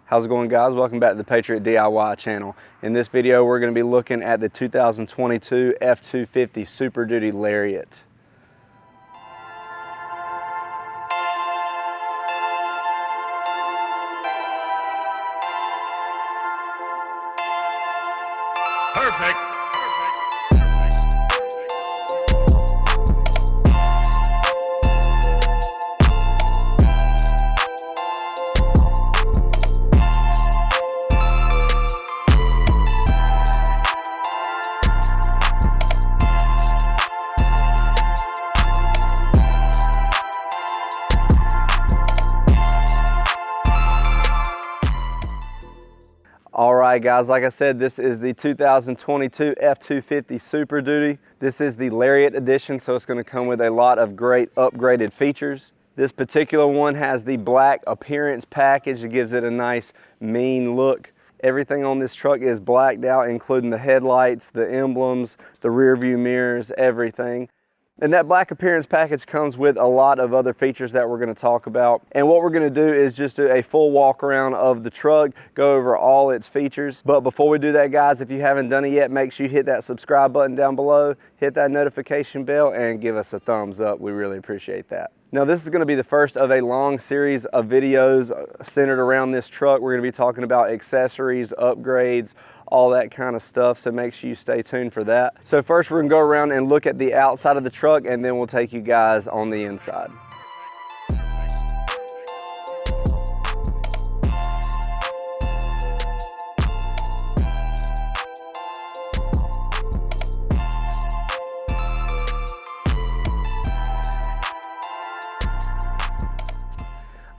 How's it going, guys? Welcome back to the Patriot DIY channel. In this video, we're going to be looking at the 2022 F-250 Super Duty Lariat. Perfect. All right, guys, like I said, this is the 2022 F-250 Super Duty. This is the Lariat edition, so it's going to come with a lot of great upgraded features. This particular one has the black appearance package. It gives it a nice mean look. Everything on this truck is blacked out, including the headlights, the emblems, the rear view mirrors, everything. And that black appearance package comes with a lot of other features that we're going to talk about. And what we're going to do is just do a full walk around of the truck, go over all its features. But before we do that, guys, if you haven't done it yet, make sure you hit that subscribe button down below, hit that notification bell, and give us a thumbs up. We really appreciate that. Now, this is going to be the first of a long series of videos centered around this truck. We're going to be talking about accessories, upgrades, all that kind of stuff, so make sure you stay tuned for that. So first, we're going to go around and look at the outside of the truck, and then we'll take you guys on the inside.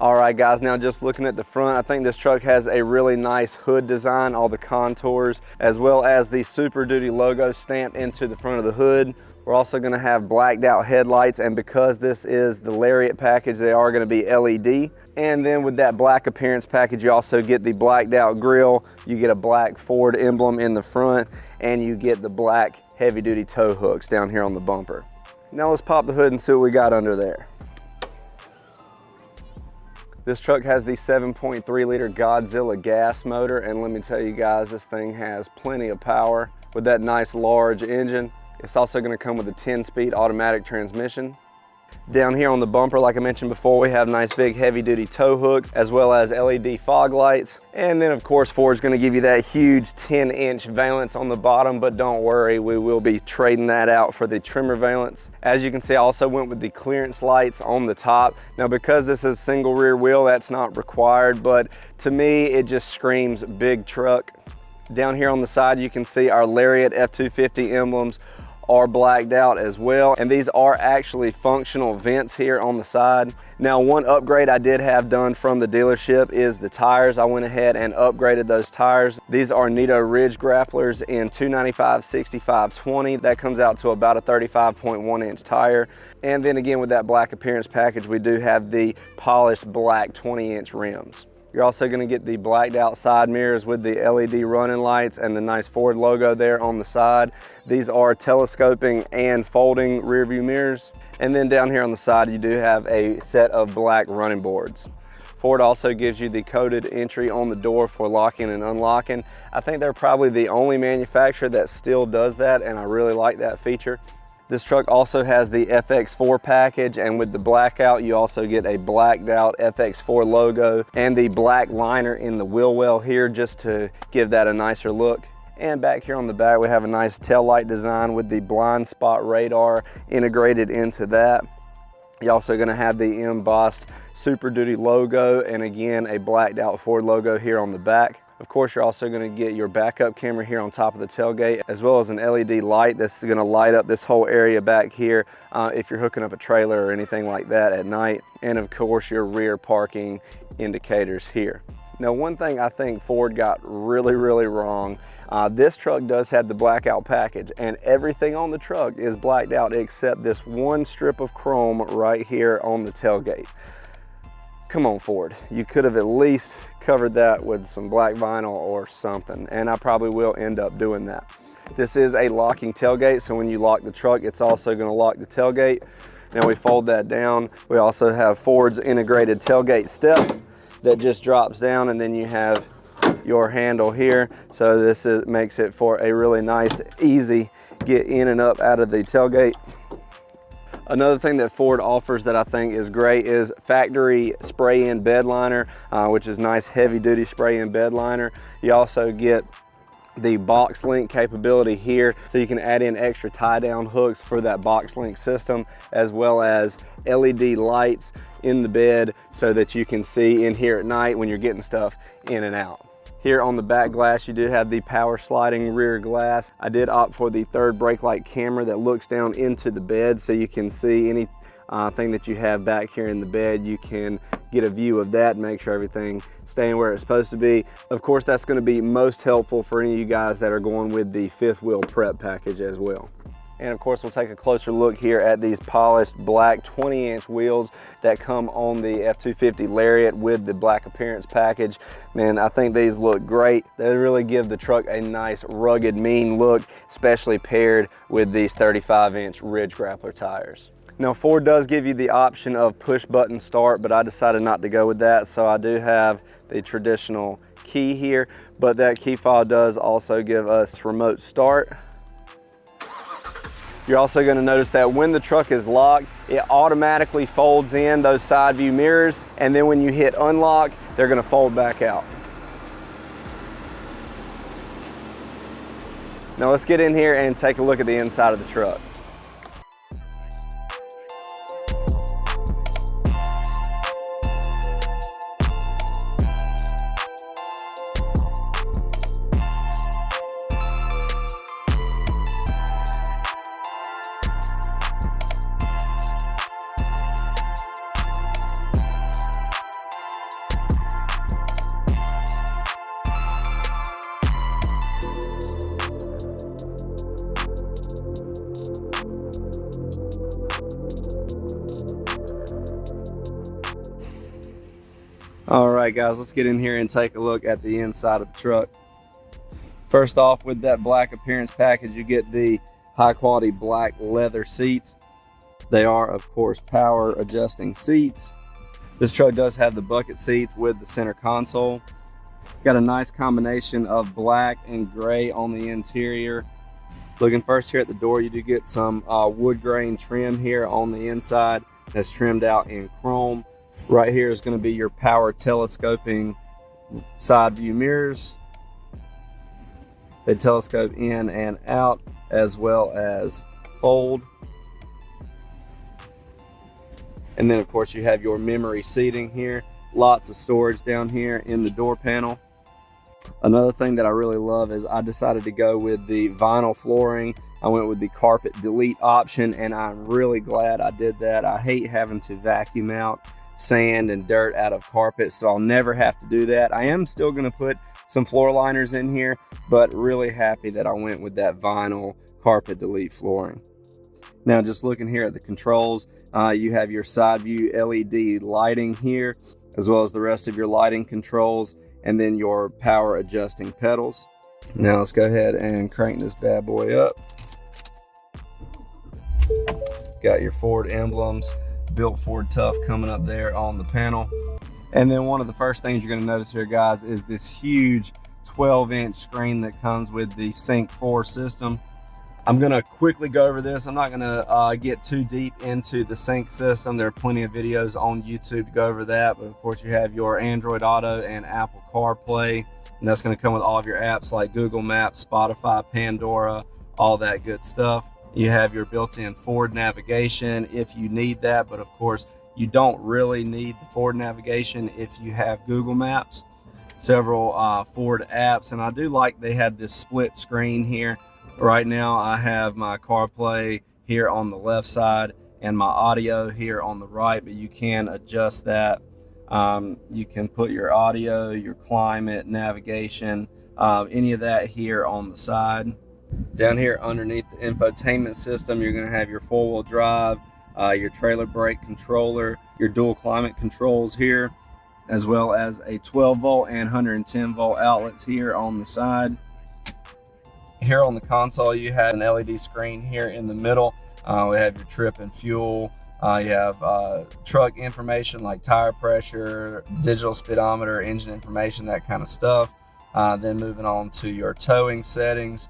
All right, guys, now just looking at the front, I think this truck has a really nice hood design, all the contours, as well as the Super Duty logo stamped into the front of the hood. We're also gonna have blacked out headlights, and because this is the Lariat package, they are gonna be LED. And then with that black appearance package, you also get the blacked out grille, you get a black Ford emblem in the front, and you get the black heavy duty tow hooks down here on the bumper. Now let's pop the hood and see what we got under there. This truck has the 7.3 liter Godzilla gas motor, and let me tell you guys, this thing has plenty of power with that nice large engine. It's also going to come with a 10-speed automatic transmission. Down here on the bumper, like I mentioned before, we have nice big heavy duty tow hooks as well as LED fog lights. And then of course Ford's going to give you that huge 10-inch valance on the bottom, but don't worry, we will be trading that out for the trimmer valance. As you can see, I also went with the clearance lights on the top. Now because this is single rear wheel, that's not required, but to me it just screams big truck. Down here on the side, you can see our Lariat F-250 emblems are blacked out as well, and these are actually functional vents here on the side. Now, one upgrade I did have done from the dealership is the tires. I went ahead and upgraded those tires. These are Nitto Ridge Grapplers in 295/65/20. That comes out to about a 35.1 inch tire. And then again, with that black appearance package, we do have the polished black 20-inch rims. You're also going to get the blacked out side mirrors with the LED running lights and the nice Ford logo there on the side. These are telescoping and folding rear view mirrors. And then down here on the side, you do have a set of black running boards. Ford also gives you the coded entry on the door for locking and unlocking. I think they're probably the only manufacturer that still does that, and I really like that feature. This truck also has the FX4 package, and with the blackout, you also get a blacked out FX4 logo and the black liner in the wheel well here just to give that a nicer look. And back here on the back, we have a nice tail light design with the blind spot radar integrated into that. You're also gonna have the embossed Super Duty logo, and again, a blacked out Ford logo here on the back. Of course, you're also going to get your backup camera here on top of the tailgate, as well as an LED light that's going to light up this whole area back here if you're hooking up a trailer or anything like that at night. And of course, your rear parking indicators here. Now, one thing I think Ford got really wrong, this truck does have the blackout package, and everything on the truck is blacked out except this one strip of chrome right here on the tailgate. Come on, Ford, you could have at least covered that with some black vinyl or something, and I probably will end up doing that. This is a locking tailgate, so when you lock the truck, it's also going to lock the tailgate. Now we fold that down. We also have Ford's integrated tailgate step, that just drops down, and then you have your handle here. So this makes it for a really nice, easy get in and up out of the tailgate. Another thing that Ford offers that I think is great is factory spray-in bed liner, which is nice heavy duty spray-in bed liner. You also get the box link capability here, so you can add in extra tie down hooks for that box link system, as well as LED lights in the bed so that you can see in here at night when you're getting stuff in and out. Here on the back glass, you do have the power sliding rear glass. I did opt for the third brake light camera that looks down into the bed, so you can see any thing that you have back here in the bed. You can get a view of that and make sure everything staying where it's supposed to be. Of course, that's going to be most helpful for any of you guys that are going with the fifth wheel prep package as well. And of course, we'll take a closer look here at these polished black 20-inch wheels that come on the F-250 Lariat with the black appearance package. Man, I think these look great. They really give the truck a nice, rugged, mean look, especially paired with these 35-inch Ridge Grappler tires. Now, Ford does give you the option of push button start, but I decided not to go with that. So I do have the traditional key here, but that key fob does also give us remote start. You're also going to notice that when the truck is locked, it automatically folds in those side view mirrors, and then when you hit unlock, they're going to fold back out. Now let's get in here and take a look at the inside of the truck. All right, guys, let's get in here and take a look at the inside of the truck. First off, with that black appearance package, you get the high quality black leather seats. They are, of course, power adjusting seats. This truck does have the bucket seats with the center console. Got a nice combination of black and gray on the interior. Looking first here at the door, you do get some wood grain trim here on the inside that's trimmed out in chrome. Right here is going to be your power telescoping side view mirrors. They telescope in and out as well as fold. And then of course you have your memory seating here. Lots of storage down here in the door panel. Another thing that I really love is I decided to go with the vinyl flooring. I went with the carpet delete option, and I'm really glad I did that. I hate having to vacuum out sand and dirt out of carpet, so I'll never have to do that. I am still going to put some floor liners in here, but really happy that I went with that vinyl carpet delete flooring. Now, just looking here at the controls, you have your side view LED lighting here, as well as the rest of your lighting controls, and then your power adjusting pedals. Now let's go ahead and crank this bad boy up. Got your Ford emblems, Built Ford Tough coming up there on the panel. And then one of the first things you're going to notice here, guys, is this huge 12-inch screen that comes with the Sync 4 system. I'm going to quickly go over this. I'm not going to get too deep into the Sync system. There are plenty of videos on YouTube to go over that. But of course, you have your Android Auto and Apple CarPlay. And that's going to come with all of your apps like Google Maps, Spotify, Pandora, all that good stuff. You have your built-in Ford navigation if you need that. But of course, you don't really need the Ford navigation if you have Google Maps. Several Ford apps. And I do like they had this split screen here. Right now I have my CarPlay here on the left side and my audio here on the right, but you can adjust that. You can put your audio, your climate, navigation, any of that here on the side. Down here underneath the infotainment system, you're going to have your four-wheel drive, your trailer brake controller, your dual climate controls here, as well as a 12-volt and 110-volt outlets here on the side. Here on the console, you have an LED screen here in the middle We have your trip and fuel. You have truck information like tire pressure, digital speedometer, engine information, that kind of stuff. Then moving on to your towing settings,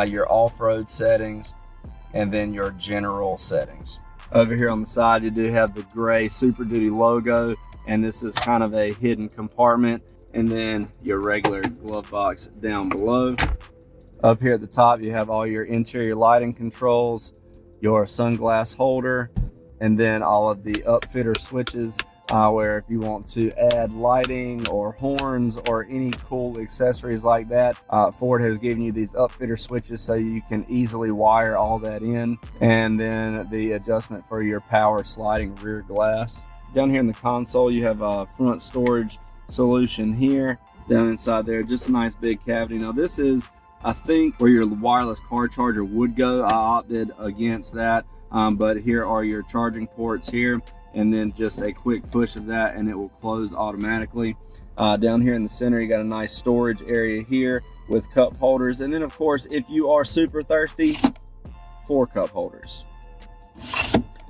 your off-road settings, and then your general settings. Over here on the side, you do have the gray Superduty logo, and this is kind of a hidden compartment, and then your regular glove box down below. Up here at the top, you have all your interior lighting controls, your sunglass holder, and then all of the upfitter switches, where if you want to add lighting or horns or any cool accessories like that, Ford has given you these upfitter switches so you can easily wire all that in. And then the adjustment for your power sliding rear glass. Down here in the console, you have a front storage solution here. Down inside there, just a nice big cavity. Now this is, I think, where your wireless car charger would go. I opted against that, but here are your charging ports here, and then just a quick push of that and it will close automatically. Down here in the center, you got a nice storage area here with cup holders, and then of course, if you are super thirsty, 4 cup holders.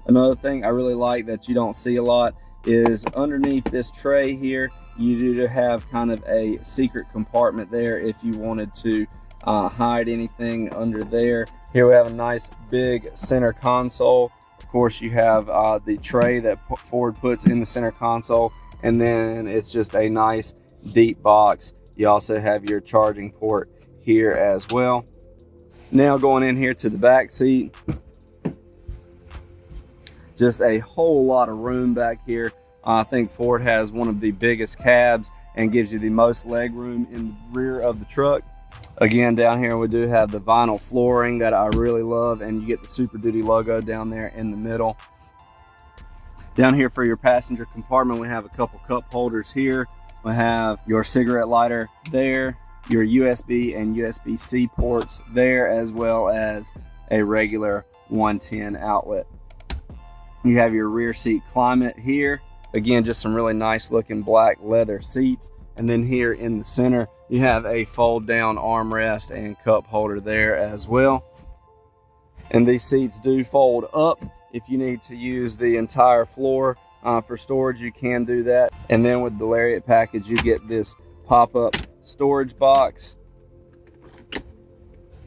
Another thing I really like that you don't see a lot is underneath this tray here, you do have kind of a secret compartment there if you wanted to hide anything under there. Here we have a nice big center console. Of course, you have the tray that Ford puts in the center console, and then it's just a nice deep box. You also have your charging port here as well. Now going in here to the back seat, just a whole lot of room back here. I think Ford has one of the biggest cabs and gives you the most leg room in the rear of the truck. Again, down here we do have the vinyl flooring that I really love, and you get the Superduty logo down there in the middle. Down here for your passenger compartment, we have a couple cup holders here. We have your cigarette lighter there, your USB and USB-C ports there, as well as a regular 110 outlet. You have your rear seat climate here. Again, just some really nice looking black leather seats. And then here in the center, you have a fold down armrest and cup holder there as well. And these seats do fold up. If you need to use the entire floor for storage, you can do that. And then with the Lariat package, you get this pop-up storage box.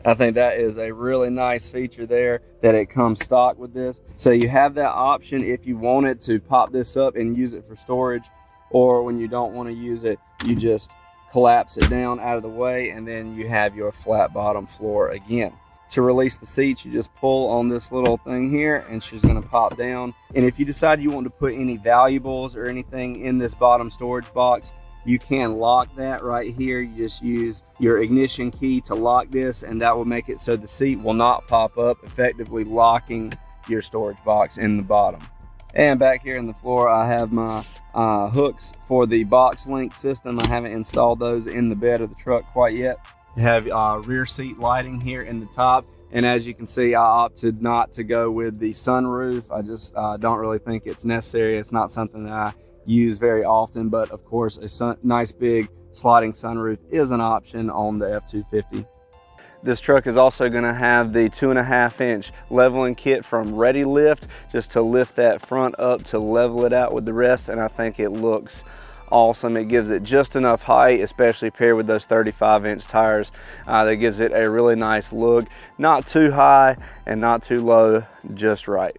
I think that is a really nice feature there, that it comes stock with this. So you have that option if you wanted to pop this up and use it for storage, or when you don't want to use it, you just collapse it down out of the way, and then you have your flat bottom floor again. To release the seats, you just pull on this little thing here and she's going to pop down. And if you decide you want to put any valuables or anything in this bottom storage box, you can lock that right here. You just use your ignition key to lock this, and that will make it so the seat will not pop up, effectively locking your storage box in the bottom. And back here in the floor, I have my hooks for the box link system. I haven't installed those in the bed of the truck quite yet. You have rear seat lighting here in the top, and as you can see, I opted not to go with the sunroof. I just don't really think it's necessary. It's not something that I use very often, but of course a nice big sliding sunroof is an option on the F-250. This truck is also going to have the 2.5-inch leveling kit from ReadyLift, just to lift that front up to level it out with the rest, and I think it looks awesome. It gives it just enough height, especially paired with those 35-inch tires. That gives it a really nice look. Not too high and not too low, just right.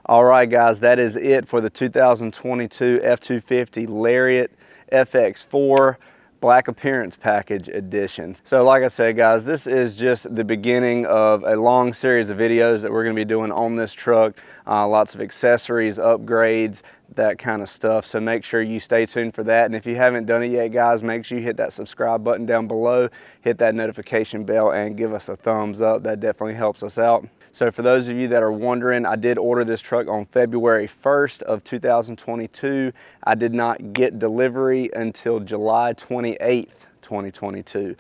All right, guys, that is it for the 2022 F-250 Lariat FX4 Black Appearance Package Edition. So like I said, guys, this is just the beginning of a long series of videos that we're going to be doing on this truck. Lots of accessories, upgrades, that kind of stuff. So make sure you stay tuned for that. And if you haven't done it yet, guys, make sure you hit that subscribe button down below, hit that notification bell, and give us a thumbs up. That definitely helps us out. So for those of you that are wondering, I did order this truck on February 1st of 2022. I did not get delivery until July 28th. 2022.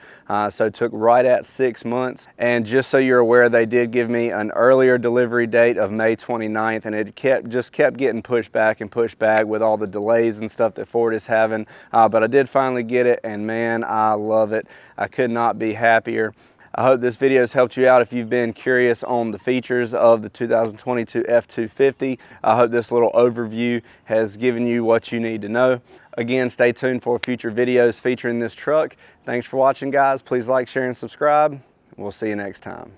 So it took right at 6 months. And just so you're aware, they did give me an earlier delivery date of May 29th, and it just kept getting pushed back and pushed back with all the delays and stuff that Ford is having. But I did finally get it, and man, I love it. I could not be happier. I hope this video has helped you out if you've been curious on the features of the 2022 F-250. I hope this little overview has given you what you need to know. Again, stay tuned for future videos featuring this truck. Thanks for watching, guys. Please like, share, and subscribe. We'll see you next time.